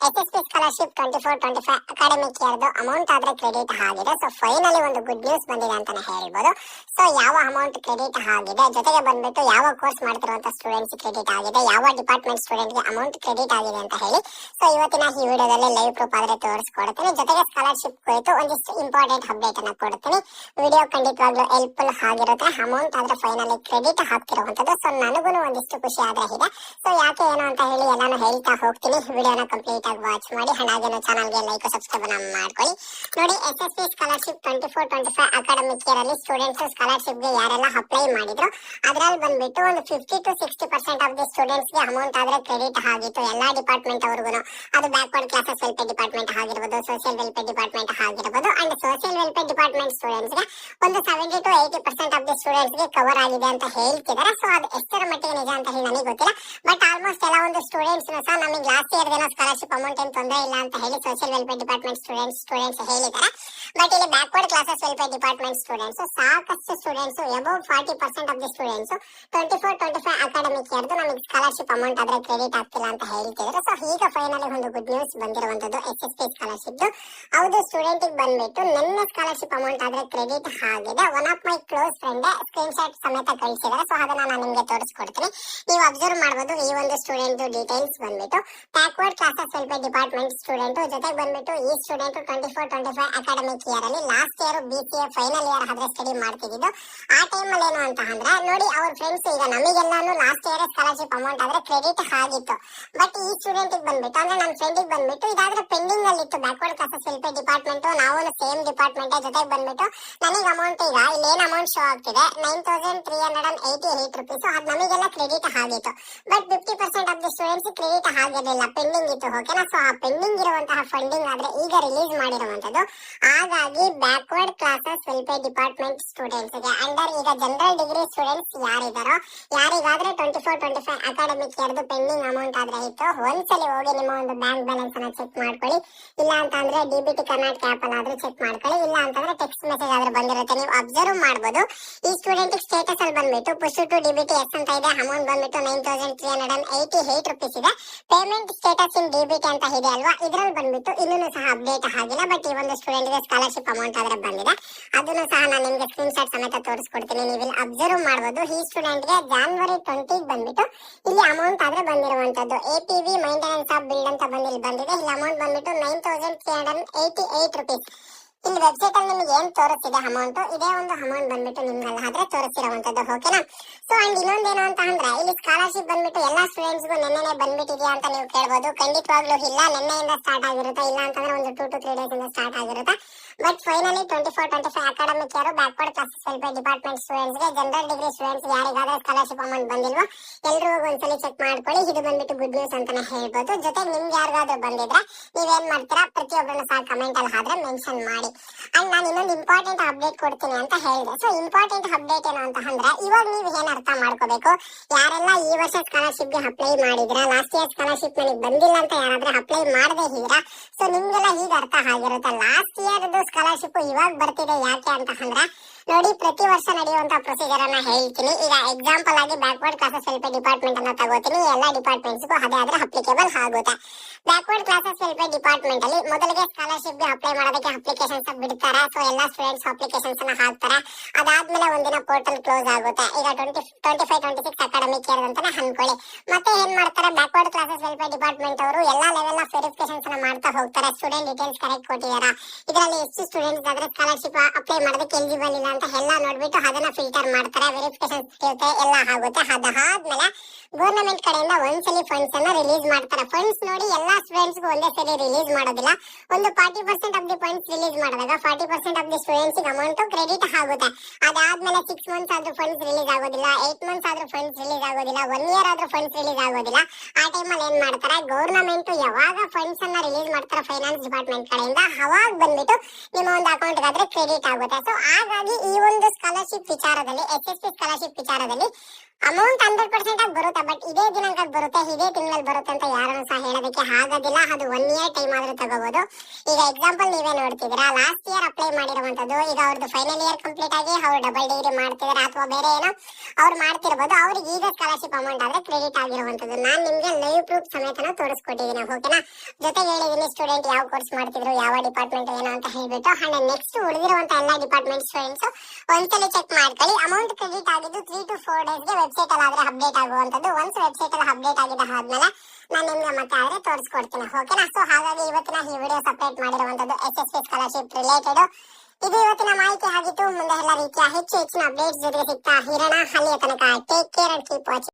SSP scholarship 24-25 academic ಇಯರ್ದು amount ಆದ್ರೆ credit ಆಗಿದೆ. So finally ಒಂದು ಗುಡ್ ನ್ಯೂಸ್ ಬಂದಿದೆ ಅಂತಾನೆ ಹೇಳ್ಬೋದು. ಸೊ ಯಾವ ಅಮೌಂಟ್ ಕ್ರೆಡಿಟ್ ಆಗಿದೆ, ಜೊತೆಗೆ ಬಂದ್ಬಿಟ್ಟು ಯಾವ ಕೋರ್ಸ್ ಮಾಡ್ತಿರುವಂತ ಸ್ಟೂಡೆಂಟ್ಸ್ ಕ್ರೆಡಿಟ್ ಆಗಿದೆ, ಯಾವ ಡಿಪಾರ್ಟ್ಮೆಂಟ್ ಸ್ಟೂಡೆಂಟ್ಗೆ ಅಮೌಂಟ್ ಕ್ರೆಡಿಟ್ ಆಗಿದೆ ಅಂತ ಹೇಳಿ ಸೊ ಇವತ್ತಿನ ಈ ವಿಡಿಯೋದಲ್ಲಿ ಲೈವ್ ಪ್ರೂಫ್ ಆದ್ರೆ ತೋರಿಸ್ಕೊಡ್ತೀನಿ. ಜೊತೆಗೆ ಸ್ಕಾಲರ್ಶಿಪ್ ಕುರಿತು ಒಂದಿಷ್ಟು ಇಂಪಾರ್ಟೆಂಟ್ ಅಪ್ಡೇಟ್ ಅನ್ನ ಕೊಡ್ತೀನಿ. ವಿಡಿಯೋ ಖಂಡಿತವಾಗ್ಲೂ ಹೆಲ್ಪ್ಫುಲ್ ಆಗಿರುತ್ತೆ. ಅಮೌಂಟ್ ಆದ್ರೆ ಫೈನಲಿ ಕ್ರೆಡಿಟ್ ಆಗ್ತಿರುವಂತದ್ದು. ಸೊ ನನಗೂ ಒಂದಿಷ್ಟು ಖುಷಿ ಆದ್ರೆ ಇದೆ. ಸೊ ಯಾಕೆ ಏನು ಅಂತ ಹೇಳಿ ಎಲ್ಲಾನು ಹೇಳ್ತಾ ಹೋಗ್ತೀನಿ. ವಿಡಿಯೋನ ಕಂಪ್ಲೀಟ್ ಆಗಿ ವಾಚ್ ಮಾಡಿ, ಹಾಗೆ ಚಾನಲ್ಗೆ ಲೈಕ್ ಸಬ್ಸ್ಕ್ರೈಬ್ ಮಾಡ್ಕೊಳ್ಳಿ. ನೋಡಿ, SSP ಸ್ಕಾಲರ್ಶಿಪ್ 24-25 ಅಕಾಡೆಮಿಕ್ ಇಯರ್ ಅಲ್ಲಿ ಸ್ಟೂಡೆಂಟ್ಸ್ ಸ್ಕಾಲರ್ಶಿಪ್ ಗೆ ಯಾರೆಲ್ಲ ಅಪ್ಲೈ ಮಾಡಿದ್ರು ಅದ್ರಲ್ಲಿ ಬಂದ್ಬಿಟ್ಟು ಒಂದು 50 to 60% ಆಫ್ ದಿ ಸ್ಟೂಡೆಂಟ್ಸ್ ಗೆ ಅಮೌಂಟ್ ಆದ್ರೆ ಕ್ರೆಡಿಟ್ ಆಗಿತ್ತು. ಎಲ್ಲಾ ಡಿಪಾರ್ಟ್ಮೆಂಟ್ ಅವ್ರಿಗೂ, ಅದು ಬ್ಯಾಕ್ವರ್ಡ್ ಕ್ಲಾಸಸ್ ವೆಲ್ಫೇರ್ ಡಿಪಾರ್ಟ್ಮೆಂಟ್ ಆಗಿರ್ಬೋದು, ಸೋಷಿಯಲ್ ವೆಲ್ಫೇರ್ ಡಿಪಾರ್ಟ್ಮೆಂಟ್ ಆಗಿರ್ಬೋದು. And social welfare department students ಗೆ ಒಂದು 70 to 80% ಆಫ್ ದಿ ಸ್ಟೂಡೆಂಟ್ಸ್ ಗೆ ಕವರ್ ಆಗಿದೆ ಅಂತ ಹೇಳ್ತಿದ್ದಾರೆ. ಸೊ ಅದು ಎಷ್ಟರ ಮಟ್ಟಿಗೆ ನಿಜ ಅಂತ ಹೇಳಿ ನನಗೆ ಗೊತ್ತಿಲ್ಲ. ಬಟ್ ಆಲ್ಮೋಸ್ಟ್ ಎಲ್ಲ ಒಂದು ಸ್ಟೂಡೆಂಟ್ಸ್ ಸಹ ನಮಗೆ ಲಾಸ್ಟ್ ಇಯರ್ ಏನೋ ಸ್ಕಾಲರ್ಶಿಪ್ ಅಮೌಂಟ್ ಏನು ತೊಂದರೆ ಇಲ್ಲ ಅಂತ ಹೇಳಿ ಸೋಷಿಯಲ್ ವೆಲ್ಫೇರ್ ಡಿಪಾರ್ಟ್ಮೆಂಟ್ ಸ್ಟೂಡೆಂಟ್ಸ್ ಹೇಳಿದ್ದಾರೆ. ಬಟ್ ಇಲ್ಲಿ backward classes welfare department students ಸಾಕಷ್ಟು students above 40% of the students 24-25 academic ಇಯರ್ದು ನಮಗೆ ಸ್ಕಾಲರ್ಶಿಪ್ ಅಮೌಂಟ್ ಆದ್ರೆ ಕ್ರೆಡಿಟ್ ಆಗ್ತಿಲ್ಲ ಅಂತ ಹೇಳ್ತಿದ್ರು. ಸೊ ಈಗ ಫೈನಲಿ ಒಂದು ಗುಡ್ ನ್ಯೂಸ್ ಬಂದಿರುವಂತದ್ದು SSP ಸ್ಕಾಲರ್ಶಿಪ್. ಹೌದು, ಸ್ಟೂಡೆಂಟ್ ಬಂದ್ಬಿಟ್ಟು ನನ್ನ ಸ್ಕಾಲರ್ಶಿಪ್ ಅಮೌಂಟ್ ಆದ್ರೆ ಕ್ರೆಡಿಟ್ ಆಗಿದೆ. One of my close friend screen shot ಸಮೇತ ಕಳಿಸಿದ್ದಾರೆ. ಸೊ ಅದನ್ನ ನಾನು ನಿಮ್ಗೆ ತೋರಿಸ್ಕೊಡ್ತೀನಿ. ನೀವು ಅಬ್ಸರ್ವ್ ಮಾಡಬಹುದು. ಈ ಒಂದು ಸ್ಟೂಡೆಂಟ್ ಡೀಟೇಲ್ಸ್ ಬಂದ್ಬಿಟ್ಟು backward classes welfare department student, ಜೊತೆಗೆ ಬಂದ್ಬಿಟ್ಟು ಈ ಸ್ಟೂಡೆಂಟ್ 24-25 ಅಕಾಡೆಮಿಕ್ ಇಯರ್ ಅಲ್ಲಿ last year BCA final year ಆದ್ರೆ ಸ್ಟಡಿ ಮಾಡ್ತಿದ್ದು. ಆ ಟೈಮ್ ಅಲ್ಲಿ ಏನು ಅಂತ ಅಂದ್ರೆ ನೋಡಿ, ಅವ್ರ ಫ್ರೆಂಡ್ಸ್ ಈಗ ನಮಗೆಲ್ಲಾನು ಲಾಸ್ಟ್ ಇಯರ್ ಸ್ಕಾಲರ್ಶಿಪ್ ಅಮೌಂಟ್ ಆದ್ರೆ ಕ್ರೆಡಿಟ್ ಆಗಿತ್ತು. ಬಟ್ ಈ ಸ್ಟೂಡೆಂಟ್ ಬಂದ್ಬಿಟ್ಟು ಅಂದ್ರೆ ನನ್ನ ಫ್ರೆಂಡಿಗೆ ಬಂದ್ಬಿಟ್ಟು ಇದಾದ್ರೆ ಪೆಂಡಿಂಗ್ ಅಲ್ಲಿ ಇತ್ತು. ಬ್ಯಾಕ್ವರ್ಡ್ ಕ್ಲಾಸಸ್ ವೆಲ್ಫೇರ್ ಡಿಪಾರ್ಟ್ಮೆಂಟ್, ನಾವು ಸೇಮ್ ಡಿಪಾರ್ಟ್ಮೆಂಟ್. ಜೊತೆಗೆ ಬಂದ್ಬಿಟ್ಟು ನನಗೆ ಅಮೌಂಟ್ ಈಗ ಇಲ್ಲಿ ಏನ್ ಅಮೌಂಟ್ ಶೋ ಆಗ್ತಿದೆ 9,388 rupees. ಅದು ನಮಗೆಲ್ಲ ಕ್ರೆಡಿಟ್ ಆಗಿತ್ತು. But 50% of the students credit ಆಗಿರಲಿಲ್ಲ, ಪೆಂಡಿಂಗ್ ಇತ್ತು. ಓಕೆನಾ? ಸೊ ಆ ಪೆಂಡಿಂಗ್ ಇರುವಂತಹ ಫಂಡಿಂಗ್ ಆದ್ರೆ ಈಗ ರಿಲೀಸ್ ಮಾಡಿರುವಂತದ್ದು. ಹಾಗಾಗಿ backward classes welfare department students ಗೆ ಅಂಡರ್ ಈಗ ಜನರಲ್ ಡಿಗ್ರಿ ಸ್ಟೂಡೆಂಟ್ಸ್ ಯಾರಿದಾರೋ, ಯಾರಿಗಾದ್ರೆ 24-25 ಅಕಾಡೆಮಿಕ್ ಇಯರ್ದು ಪೆಂಡಿಂಗ್ ಅಮೌಂಟ್ ಆದ್ರೆ ಇತ್ತು, ಒಂದ್ಸಲಿ ಹೋಗಿ ನಿಮ್ಮ ಒಂದು ಬ್ಯಾಂಕ್ ಬ್ಯಾಲೆನ್ಸ್ ಅನ್ನ ಚೆಕ್ ಮಾಡ್ಕೊಳ್ಳಿ. ಇಲ್ಲ ಅಂತಂದ್ರೆ DBT ಕರ್ನಾಟಕ ಆಪ್ ಅಲ್ಲಿ ಆದ್ರೂ ಚೆಕ್ ಮಾಡ್ಕೊಳ್ಳಿ. ಇಲ್ಲ ಅಂತಂದ್ರೆ ಟೆಕ್ಸ್ಟ್ ಮೆಸೇಜ್ ಆದ್ರೆ ಬಂದಿರುತ್ತೆ, ನೀವು ಅಬ್ಸರ್ವ್ ಮಾಡಬಹುದು. ಈ ಸ್ಟೂಡೆಂಟ್ ಸ್ಟೇಟಸ್ ಅಲ್ಲಿ ಬಂದ್ಬಿಟ್ಟು ಪುಷ್ ಟು DBT ಎಸ್ ಅಂತ ಇದೆ. ಅಮೌಂಟ್ ಬಂದ್ಬಿಟ್ಟು 9,388 rupees ಇದೆ. ಪೇಮೆಂಟ್ ಸ್ಟೇಟಸ್ ಇನ್ DBT ಅಂತ ಇದೆ ಅಲ್ವಾ, ಇದ್ರಲ್ಲಿ ಬಂದ್ಬಿಟ್ಟು ಇನ್ನೂ ಸಹ ಅಪ್ಡೇಟ್ ಆಗಿಲ್ಲ. ಬಟ್ ಈ ಒಂದು ಸ್ಟೂಡೆಂಟ್ ಗೆ ಸ್ಕಾಲರ್ಶಿಪ್ ಅಮೌಂಟ್ ಆದ್ರೆ ಬಂದಿದೆ. ಅದನ್ನು ಸಹ ನಾನು ನಿಮ್ಗೆ ಸ್ಕ್ರೀನ್ ಶಾಟ್ ಸಮೇತ ತೋರಿಸ್ಕೊಡ್ತೀನಿ. ನೀವು ಇಲ್ಲಿ ಅಬ್ಸರ್ವ್ ಮಾಡಬಹುದು. ಈ ಸ್ಟೂಡೆಂಟ್ ಗೆ January 20 ಬಂದ್ಬಿಟ್ಟು ಇಲ್ಲಿ ಅಮೌಂಟ್ ಆದ್ರೆ ಬಂದಿರುವಂತದ್ದು. APV ಮೈಂಟೆನೆನ್ಸ್ ಆಫ್ ಬಿಲ್ಡ್ ಅಂತ ಬಂದಿದೆ. ಇಲ್ಲಿ ಅಮೌಂಟ್ ಬಂದ್ಬಿಟ್ಟು 9,388 rupees. ಇಲ್ಲಿ ವೆಬ್ಸೈಟ್ ಅಲ್ಲಿ ನಿಮ್ಗೆ ಏನ್ ತೋರಿಸ್ತಿದೆ ಅಮೌಂಟ್, ಇದೇ ಒಂದು ಅಮೌಂಟ್ ಬಂದ್ಬಿಟ್ಟು ನಿಮ್ಗೆಲ್ಲ ಆದ್ರೆ ತೋರಿಸಿರುವಂತದ್ದು. ಓಕೆನಾ? ಸೊ ಅಂಡ್ ಇನ್ನೊಂದೇನು ಅಂತ ಅಂದ್ರೆ ಇಲ್ಲಿ ಸ್ಕಾಲರ್ಶಿಪ್ ಬಂದ್ಬಿಟ್ಟು ಎಲ್ಲಾ ಸ್ಟೂಡೆಂಟ್ಸ್ಗೂ ನೆನ್ನೆನೆ ಬಂದ್ಬಿಟ್ಟಿದ್ಯಾ ಅಂತ ನೀವು ಕೇಳ್ಬೋದು. ಖಂಡಿತವಾಗ್ಲೂ ಇಲ್ಲ, ನೆನ್ನೆಯಿಂದ ಸ್ಟಾರ್ಟ್ ಆಗಿರುತ್ತೆ. ಇಲ್ಲ ಅಂತಂದ್ರೆ ಒಂದು 2 to 3 days ಇಂದ ಸ್ಟಾರ್ಟ್ ಆಗಿರುತ್ತೆ. But finally 24-25 academic year backward classes welfare department students ಗೆ, ಜನರಲ್ ಡಿಗ್ರಿ ಸ್ಟೂಡೆಂಟ್ಸ್ ಯಾರಿಗಾದ್ರೆ ಸ್ಕಾಲರ್ಶಿಪ್ ಅಮೌಂಟ್ ಬಂದಿಲ್ವೋ ಎಲ್ರಿಗೂ ಒಂದ್ಸಲಿ ಚೆಕ್ ಮಾಡ್ಕೊಳ್ಳಿ. ಇದು ಬಂದ್ಬಿಟ್ಟು ಗುಡ್ ನ್ಯೂಸ್ ಅಂತಾನೆ ಹೇಳ್ಬೋದು. ಜೊತೆಗೆ ನಿಮ್ಗೆ ಯಾರಿಗಾದ್ರೂ ಬಂದಿದ್ರೆ ನೀವೇನ್ ಮಾಡ್ತೀರಾ, ಪ್ರತಿಯೊಬ್ಬರನ್ನು ಸಹ ಕಮೆಂಟ್ ಅಲ್ಲಿ ಆದ್ರೆ ಮೆನ್ಷನ್ ಮಾಡಿ. ಅಂಡ್ ನಾನು ಇನ್ನೊಂದು ಇಂಪಾರ್ಟೆಂಟ್ ಅಪ್ಡೇಟ್ ಕೊಡ್ತೀನಿ ಅಂತ ಹೇಳಿದೆ. ಸೊ ಇಂಪಾರ್ಟೆಂಟ್ ಅಪ್ಡೇಟ್ ಏನು ಅಂತ ಅಂದ್ರೆ, ಇವಾಗ ನೀವು ಏನ್ ಅರ್ಥ ಮಾಡ್ಕೋಬೇಕು, ಯಾರೆಲ್ಲ ಈ ವರ್ಷ ಸ್ಕಾಲರ್ಶಿಪ್ ಗೆ ಅಪ್ಲೈ ಮಾಡಿದ್ರ, ಲಾಸ್ಟ್ ಇಯರ್ ಸ್ಕಾಲರ್ಶಿಪ್ ನನಗೆ ಬಂದಿಲ್ಲ ಅಂತ ಯಾರಾದ್ರೆ ಅಪ್ಲೈ ಮಾಡದೇ ಇದ್ದೀರಾ, ಸೊ ನಿಮ್ಗೆಲ್ಲ ಈಗ ಅರ್ಥ ಆಗಿರುತ್ತೆ. ಲಾಸ್ಟ್ ಇಯರ್ ಸ್ಕಾಲರ್ಶಿಪ್ ಇವಾಗ ಬರ್ತಿದೆ. ಯಾಕೆ ಅಂತ ಅಂದ್ರೆ ನೋಡಿ, ಪ್ರತಿ ವರ್ಷ ನಡೆಯುವಂತ ಪ್ರೊಸೀಜರ್ ಅನ್ನ ಹೇಳ್ತೀನಿ. ಈಗ ಎಕ್ಸಾಂಪಲ್ ಆಗಿ ಬ್ಯಾಕ್ವರ್ಡ್ ಕ್ಲಾಸಸ್ ವೆಲ್ಫೇರ್ ಡಿಪಾರ್ಟ್ಮೆಂಟ್ ಅನ್ನ ತಗೋತೀನಿ. ಎಲ್ಲಾ ಡಿಪಾರ್ಟ್ಮೆಂಟ್ಸ್ಗೂ ಅದೇ ಆದ್ರೆ ಅಪ್ಲಿಕೇಬಲ್ ಆಗುತ್ತೆ. ಬ್ಯಾಕ್ವರ್ಡ್ ಕ್ಲಾಸಸ್ ವೆಲ್ಫೇರ್ ಡಿಪಾರ್ಟ್ಮೆಂಟ್ ಅಲ್ಲಿ ಮೊದಲಿಗೆ ಸ್ಕಾಲರ್ಶಿಪ್ ಗೆ ಅಪ್ಲೈ ಮಾಡೋದಕ್ಕೆ ಅಪ್ಲಿಕೇಶನ್ಸ್ ಬಿಡ್ತಾರೆ. ಸೊ ಎಲ್ಲಾ ಸ್ಟೂಡೆಂಟ್ಸ್ ಅಪ್ಲಿಕೇಶನ್ಸ್ ಅನ್ನ ಹಾಕ್ತಾರೆ. ಅದಾದ್ಮೇಲೆ ಒಂದಿನ ಪೋರ್ಟಲ್ ಕ್ಲೋಸ್ ಆಗುತ್ತೆ. ಈಗ 25-26 ಅಕಾಡೆಮಿಕ್ ಇಯರ್ ಅಂತಾನೆ ಅನ್ಕೊಳ್ಳಿ. ಮತ್ತೆ ಏನ್ ಮಾಡ್ತಾರೆ, ಬ್ಯಾಕ್ವರ್ಡ್ ಕ್ಲಾಸಸ್ ವೆಲ್ಫೇರ್ ಡಿಪಾರ್ಟ್ಮೆಂಟ್ ಅವರು ಎಲ್ಲಾ ಲೆವೆಲ್ ಆಫ್ ವೆರಿಫಿಕೇಶನ್ಸ್ ಅನ್ನ ಮಾಡ್ತಾ ಹೋಗ್ತಾರೆ. ಸ್ಟೂಡೆಂಟ್ ಡೀಟೇಲ್ಸ್ ಕರೆಕ್ಟ್ ಕೊಟ್ಟಿದಾರಾ, ಇದರಲ್ಲಿ ಎಷ್ಟು ಸ್ಟೂಡೆಂಟ್ಸ್ ಆದ್ರೆ ಸ್ಕಾಲರ್ಶಿಪ್ ಅಪ್ಲೈ ಮಾಡೋದಕ್ಕೆ ಎಲಿಜಿಬಲ್ ಇಲ್ಲ ಅಂತ ಎಲ್ಲ ನೋಡ್ಬಿಟ್ಟು ಅದನ್ನ ಫಿಲ್ಟರ್ ಮಾಡ್ತಾರೆ. ವೆರಿಫಿಕೇಶನ್ ಎಲ್ಲ ಆಗುತ್ತೆ. ಅದಾದ್ಮೇಲೆ ಗವರ್ನಮೆಂಟ್ ಕಡೆಯಿಂದ ಒಂದ್ಸಲಿ ಫಂಡ್ಸ್ ಅನ್ನ ರಿಲೀಸ್ ಮಾಡ್ತಾರೆ. ಫಂಡ್ಸ್ ನೋಡಿ, ಎಲ್ಲಾ ಸ್ಟೂಡೆಂಟ್ಸ್ ಒಂದೇ ಸರಿ ರಿಲೀಸ್ ಮಾಡೋದಿಲ್ಲ. ಒಂದು 40% ಆಫ್ ದಿ ಫಂಡ್ಸ್ ರಿಲೀಸ್ ಮಾಡಿದಾಗ 40% of the students amount credit ಆಗುತ್ತೆ. ಅದಾದ್ಮೇಲೆ 6 months ಆದ್ರೂ ಫಂಡ್ಸ್ ರಿಲೀಸ್ ಆಗೋದಿಲ್ಲ, 8 months ಆದ್ರೂ ಫಂಡ್ಸ್ ರಿಲೀಸ್ ಆಗೋದಿಲ್ಲ, 1 year ಆದ್ರೂ ಫಂಡ್ಸ್ ರಿಲೀಸ್ ಆಗೋದಿಲ್ಲ. ಆ ಟೈಮ್ ಅಲ್ಲಿ ಏನ್ ಮಾಡ್ತಾರೆ, ಗವರ್ನಮೆಂಟ್ ಯಾವಾಗ ಫಂಡ್ಸ್ ಅನ್ನ ರಿಲೀಸ್ ಮಾಡ್ತಾರೆ ಫೈನಾನ್ಸ್ ಡಿಪಾರ್ಟ್ಮೆಂಟ್ ಕಡೆಯಿಂದ, ಅವಾಗ ಬಂದ್ಬಿಟ್ಟು ನಿಮ್ಮ ಒಂದು ಅಕೌಂಟ್ ಆದ್ರೆ ಕ್ರೆಡಿಟ್ ಆಗುತ್ತೆ. ಸೊ ಹಾಗಾಗಿ ಈ ಒಂದು ಸ್ಕಾಲರ್ಶಿಪ್ ವಿಚಾರದಲ್ಲಿ, SSP ಸ್ಕಾಲರ್ಶಿಪ್ ವಿಚಾರದಲ್ಲಿ ಅಮೌಂಟ್ 100% ಆಗಿ ಬರುತ್ತೆ, ಬಟ್ ಇದೇ ದಿನಾಂಕಕ್ಕೆ ಬರುತ್ತೆ, ಇದೇ ತಿಂಗಳಲ್ಲಿ ಬರುತ್ತೆ ಅಂತ ಯಾರನ್ನು ಸಹ ಹೇಳೋದಕ್ಕೆ ಆಗೋದಿಲ್ಲ. ಅದು 1 year ಟೈಮ್ ಆದ್ರೂ ತಗೋಬಹುದು. ಈಗ ಎಕ್ಸಾಂಪಲ್ ನೀವೇ ನೋಡ್ತಿದ್ದೀರಾ, ಲಾಸ್ಟ್ ಇಯರ್ ಅಪ್ಲೈ ಮಾಡಿರುವಂತದ್ದು, ಈಗ ಅವ್ರದ್ದು ಫೈನಲ್ ಇಯರ್ ಕಂಪ್ಲೀಟ್ ಆಗಿ ಅವ್ರು ಡಬಲ್ ಡಿಗ್ರಿ ಮಾಡ್ತಿದ್ದಾರೆ ಅಥವಾ ಬೇರೆ ಏನೋ ಅವ್ರು ಮಾಡ್ತಿರ್ಬೋದು, ಅವ್ರಿಗೆ ಈಗ ಸ್ಕಾಲರ್ಶಿಪ್ ಅಮೌಂಟ್ ಆದ್ರೆ ಕ್ರೆಡಿಟ್ ಆಗಿರುವಂತದ್ದು. ನಾನು ನಿಮ್ಗೆ ಲೈವ್ ಪ್ರೂಫ್ ಸಮೇತನ ತೋರಿಸ್ಕೊಟ್ಟಿದ್ದೀನಿ, ಓಕೆನಾ. ಜೊತೆಗೆ ಹೇಳಿದೀನಿ ಸ್ಟೂಡೆಂಟ್ ಯಾವ ಕೋರ್ಸ್ ಮಾಡ್ತಿದ್ರು, ಯಾವ ಡಿಪಾರ್ಟ್ಮೆಂಟ್ ಏನೋ ಅಂತ ಹೇಳ್ಬಿಟ್ಟು. ಅಂಡ್ ನೆಕ್ಸ್ಟ್ ಉಳಿದಿರುವಂತ ಎಲ್ಲ ಡಿಪಾರ್ಟ್ಮೆಂಟ್ ಸ್ಟೂಡೆಂಟ್ಸ್ ಒಂದ್ಸಲ ಚೆಕ್ ಮಾಡ್ಕೊಳ್ಳಿ. ಅಮೌಂಟ್ ಕ್ರೆಡಿಟ್ ಆಗಿದ್ದು 3 to 4 ಡೇಸ್ಗೆ ವೆಬ್ಸೈಟ್ ಅಲ್ಲಿ ಆದ್ರೆ ಅಪ್ಡೇಟ್ ಆಗುವಂತದ್ದು. ಒನ್ಸ್ ವೆಬ್ಸೈಟ್ ಅಲ್ಲಿ ಅಪ್ಡೇಟ್ ಆಗಿದ್ದ ಆದ್ಮೇಲೆ ನಾನು ನಿಮ್ಗೆ ಮತ್ತೆ ಆದ್ರೆ ತೋರಿಸ್ಕೊಡ್ತೀನಿ, ಓಕೆನಾ. ಸೊ ಹಾಗಾಗಿ ಇವತ್ತಿನ ಈ ವಿಡಿಯೋ ಸಪರೇಟ್ ಮಾಡಿರುವಂತದ್ದು SSP ಸ್ಕಾಲರ್ಶಿಪ್ ರಿಲೇಟೆಡ್. ಇದು ಇವತ್ತಿನ ಮಾಹಿತಿ ಆಗಿತ್ತು. ಮುಂದೆ ಎಲ್ಲ ರೀತಿಯ ಹೆಚ್ಚಿನ ಅಪ್ಡೇಟ್ಸ್ ಜೊತೆಗೆ ಸಿಗ್ತಾ ಇರೋಣ. ಅಲ್ಲಿಯ ತನಕ take care and keep watching.